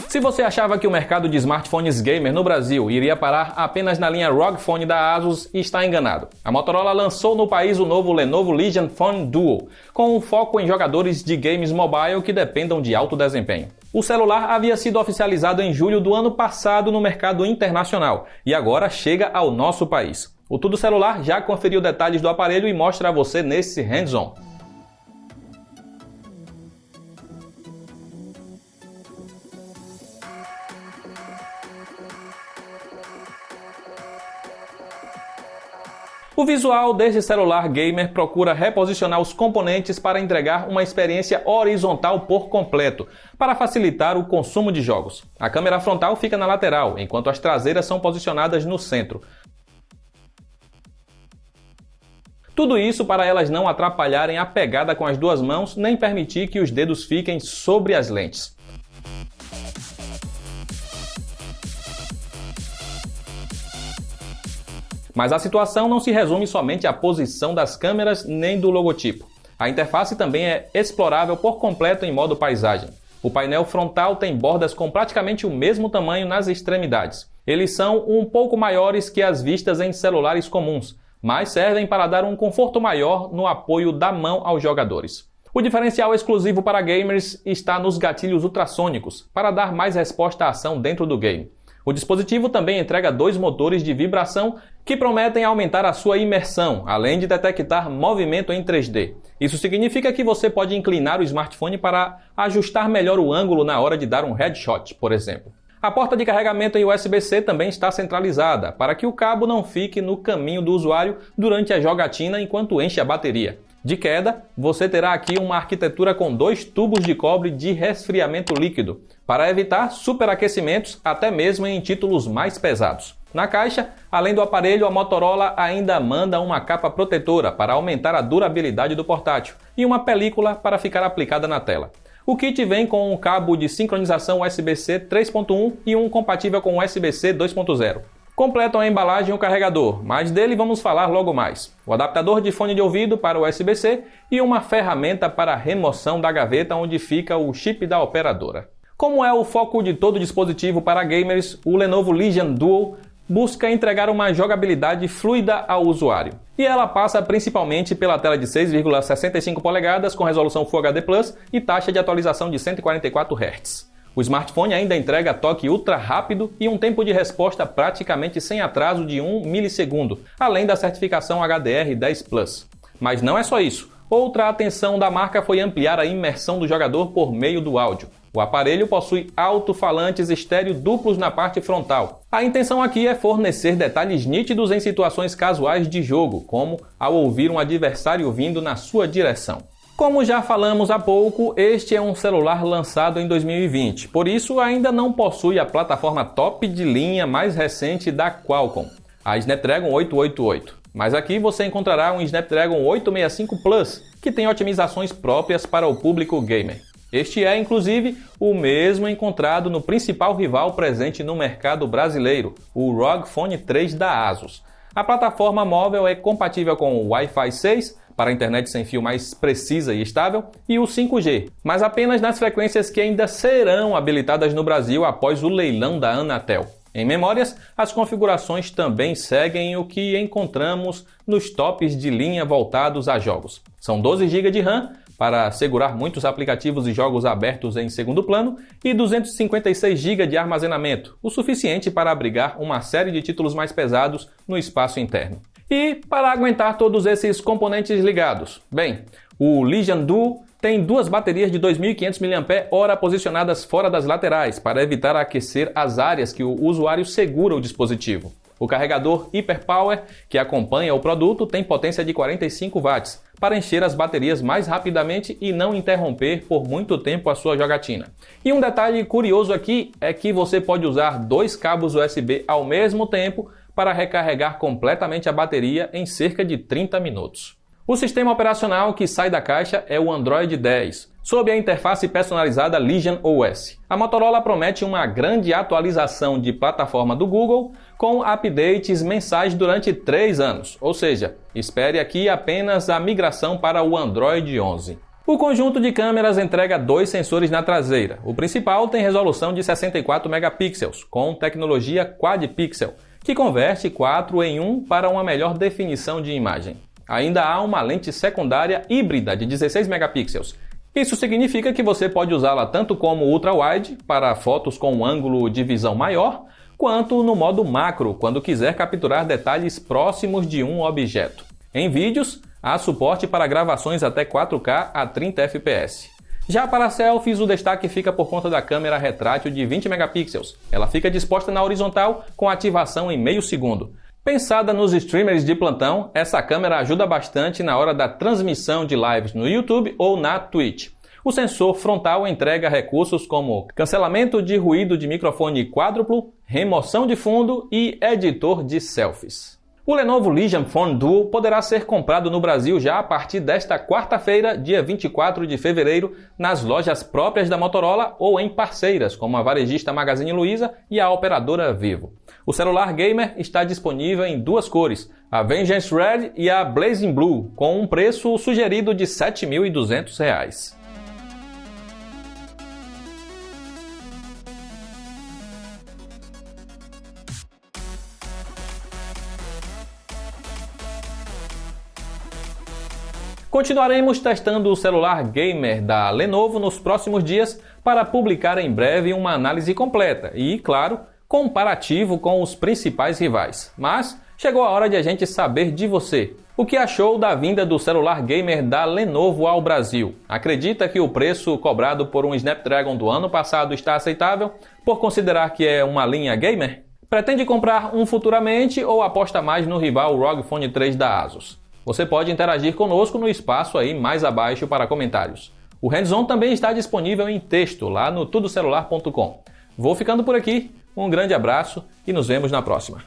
Se você achava que o mercado de smartphones gamer no Brasil iria parar apenas na linha ROG Phone da ASUS, está enganado. A Motorola lançou no país o novo Lenovo Legion Phone Duo, com um foco em jogadores de games mobile que dependam de alto desempenho. O celular havia sido oficializado em julho do ano passado no mercado internacional e agora chega ao nosso país. O Tudo Celular já conferiu detalhes do aparelho e mostra a você nesse hands-on. O visual desse celular gamer procura reposicionar os componentes para entregar uma experiência horizontal por completo, para facilitar o consumo de jogos. A câmera frontal fica na lateral, enquanto as traseiras são posicionadas no centro. Tudo isso para elas não atrapalharem a pegada com as duas mãos, nem permitir que os dedos fiquem sobre as lentes. Mas a situação não se resume somente à posição das câmeras nem do logotipo. A interface também é explorável por completo em modo paisagem. O painel frontal tem bordas com praticamente o mesmo tamanho nas extremidades. Eles são um pouco maiores que as vistas em celulares comuns, mas servem para dar um conforto maior no apoio da mão aos jogadores. O diferencial exclusivo para gamers está nos gatilhos ultrassônicos, para dar mais resposta à ação dentro do game. O dispositivo também entrega 2 motores de vibração que prometem aumentar a sua imersão, além de detectar movimento em 3D. Isso significa que você pode inclinar o smartphone para ajustar melhor o ângulo na hora de dar um headshot, por exemplo. A porta de carregamento em USB-C também está centralizada, para que o cabo não fique no caminho do usuário durante a jogatina enquanto enche a bateria. De queda, você terá aqui uma arquitetura com 2 tubos de cobre de resfriamento líquido, para evitar superaquecimentos até mesmo em títulos mais pesados. Na caixa, além do aparelho, a Motorola ainda manda uma capa protetora para aumentar a durabilidade do portátil e uma película para ficar aplicada na tela. O kit vem com um cabo de sincronização USB-C 3.1 e um compatível com USB-C 2.0. Completam a embalagem e o carregador, mas dele vamos falar logo mais. O adaptador de fone de ouvido para o USB-C e uma ferramenta para a remoção da gaveta onde fica o chip da operadora. Como é o foco de todo dispositivo para gamers, o Lenovo Legion Duo busca entregar uma jogabilidade fluida ao usuário. E ela passa principalmente pela tela de 6,65 polegadas com resolução Full HD Plus e taxa de atualização de 144 Hz. O smartphone ainda entrega toque ultra rápido e um tempo de resposta praticamente sem atraso de 1 milissegundo, além da certificação HDR10+. Mas não é só isso. Outra atenção da marca foi ampliar a imersão do jogador por meio do áudio. O aparelho possui alto-falantes estéreo duplos na parte frontal. A intenção aqui é fornecer detalhes nítidos em situações casuais de jogo, como ao ouvir um adversário vindo na sua direção. Como já falamos há pouco, este é um celular lançado em 2020, por isso ainda não possui a plataforma top de linha mais recente da Qualcomm, a Snapdragon 888. Mas aqui você encontrará um Snapdragon 865 Plus, que tem otimizações próprias para o público gamer. Este é, inclusive, o mesmo encontrado no principal rival presente no mercado brasileiro, o ROG Phone 3 da ASUS. A plataforma móvel é compatível com o Wi-Fi 6, para a internet sem fio mais precisa e estável, e o 5G, mas apenas nas frequências que ainda serão habilitadas no Brasil após o leilão da Anatel. Em memórias, as configurações também seguem o que encontramos nos tops de linha voltados a jogos. São 12 GB de RAM, para segurar muitos aplicativos e jogos abertos em segundo plano, e 256 GB de armazenamento, o suficiente para abrigar uma série de títulos mais pesados no espaço interno. E para aguentar todos esses componentes ligados? Bem, o Legion Duo tem 2 baterias de 2.500 mAh posicionadas fora das laterais para evitar aquecer as áreas que o usuário segura o dispositivo. O carregador HyperPower, que acompanha o produto, tem potência de 45 watts para encher as baterias mais rapidamente e não interromper por muito tempo a sua jogatina. E um detalhe curioso aqui é que você pode usar 2 cabos USB ao mesmo tempo para recarregar completamente a bateria em cerca de 30 minutos. O sistema operacional que sai da caixa é o Android 10, sob a interface personalizada Legion OS. A Motorola promete uma grande atualização de plataforma do Google com updates mensais durante 3 anos, ou seja, espere aqui apenas a migração para o Android 11. O conjunto de câmeras entrega 2 sensores na traseira. O principal tem resolução de 64 megapixels, com tecnologia Quad Pixel, que converte 4 em 1 para uma melhor definição de imagem. Ainda há uma lente secundária híbrida de 16 megapixels. Isso significa que você pode usá-la tanto como ultra-wide, para fotos com um ângulo de visão maior, quanto no modo macro, quando quiser capturar detalhes próximos de um objeto. Em vídeos, há suporte para gravações até 4K a 30 fps. Já para selfies, o destaque fica por conta da câmera retrátil de 20 megapixels. Ela fica disposta na horizontal com ativação em meio segundo. Pensada nos streamers de plantão, essa câmera ajuda bastante na hora da transmissão de lives no YouTube ou na Twitch. O sensor frontal entrega recursos como cancelamento de ruído de microfone quádruplo, remoção de fundo e editor de selfies. O Lenovo Legion Phone Duo poderá ser comprado no Brasil já a partir desta quarta-feira, dia 24 de fevereiro, nas lojas próprias da Motorola ou em parceiras, como a varejista Magazine Luiza e a operadora Vivo. O celular gamer está disponível em 2 cores, a Vengeance Red e a Blazing Blue, com um preço sugerido de R$ 7.200. Continuaremos testando o celular gamer da Lenovo nos próximos dias para publicar em breve uma análise completa e, claro, comparativo com os principais rivais. Mas chegou a hora de a gente saber de você. O que achou da vinda do celular gamer da Lenovo ao Brasil? Acredita que o preço cobrado por um Snapdragon do ano passado está aceitável por considerar que é uma linha gamer? Pretende comprar um futuramente ou aposta mais no rival ROG Phone 3 da Asus? Você pode interagir conosco no espaço aí mais abaixo para comentários. O Hands-On também está disponível em texto lá no tudocelular.com. Vou ficando por aqui, um grande abraço e nos vemos na próxima.